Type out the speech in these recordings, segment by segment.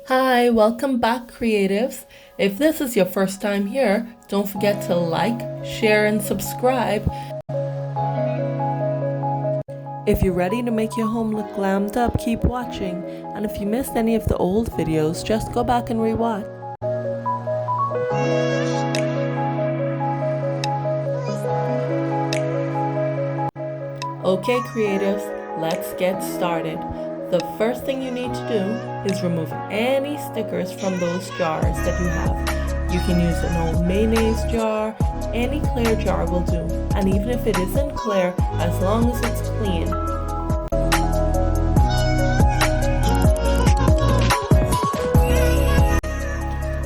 Hi, welcome back, creatives. If this is your first time here, don't forget to like, share, and subscribe. If you're ready to make your home look glammed up, keep watching. And if you missed any of the old videos, just go back and rewatch. Okay, creatives, let's get started. The first thing you need to do is remove any stickers from those jars that you have. You can use an old mayonnaise jar, any clear jar will do, and even if it isn't clear, as long as it's clean.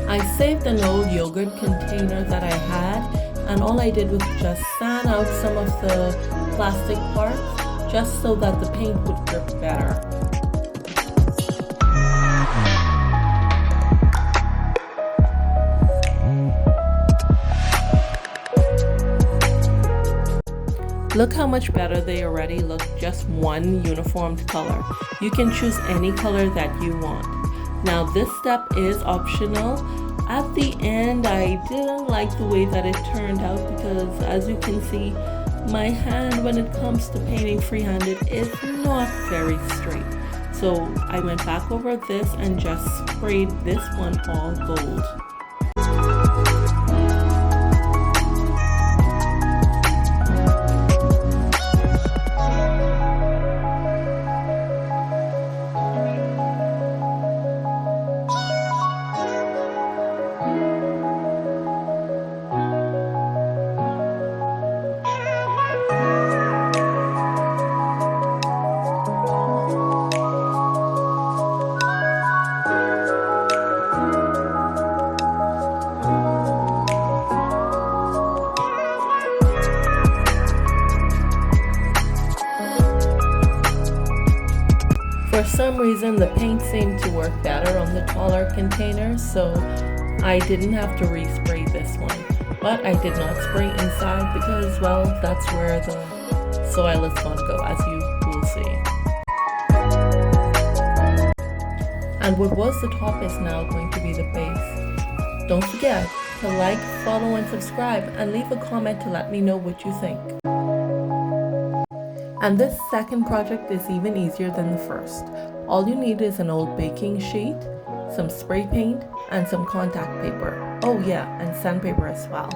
I saved an old yogurt container that I had, and all I did was just sand out some of the plastic parts just so that the paint would grip better. Look how much better they already look, just one uniformed color. You can choose any color that you want. Now this step is optional. At the end, I didn't like the way that it turned out because, as you can see, my hand when it comes to painting freehanded is not very straight. So I went back over this and just sprayed this one all gold. For some reason, the paint seemed to work better on the taller containers, so I didn't have to respray this one. But I did not spray inside because, well, that's where the soil is going to go, as you will see. And what was the top is now going to be the base. Don't forget to like, follow, and subscribe, and leave a comment to let me know what you think. And this second project is even easier than the first. All you need is an old baking sheet, some spray paint, and some contact paper. Oh yeah, and sandpaper as well.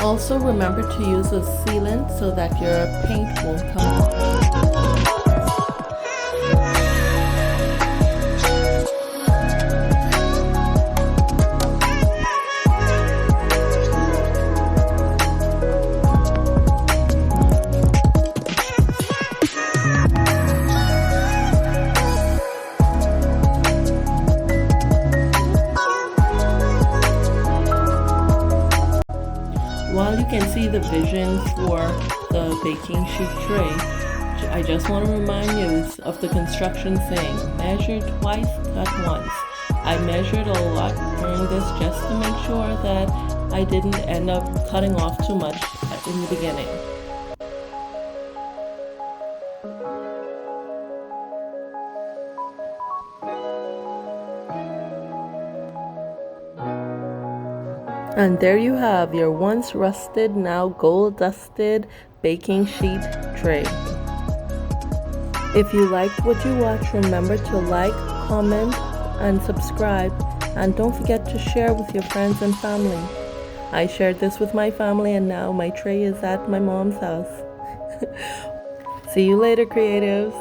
Also remember to use a sealant so that your paint won't come off. While you can see the vision for the baking sheet tray, I just want to remind you of the construction saying, measure twice, cut once. I measured a lot during this just to make sure that I didn't end up cutting off too much in the beginning. And there you have your once rusted, now gold dusted baking sheet tray. If you liked what you watched, remember to like, comment, and subscribe. And don't forget to share with your friends and family. I shared this with my family and now my tray is at my mom's house. See you later, creatives.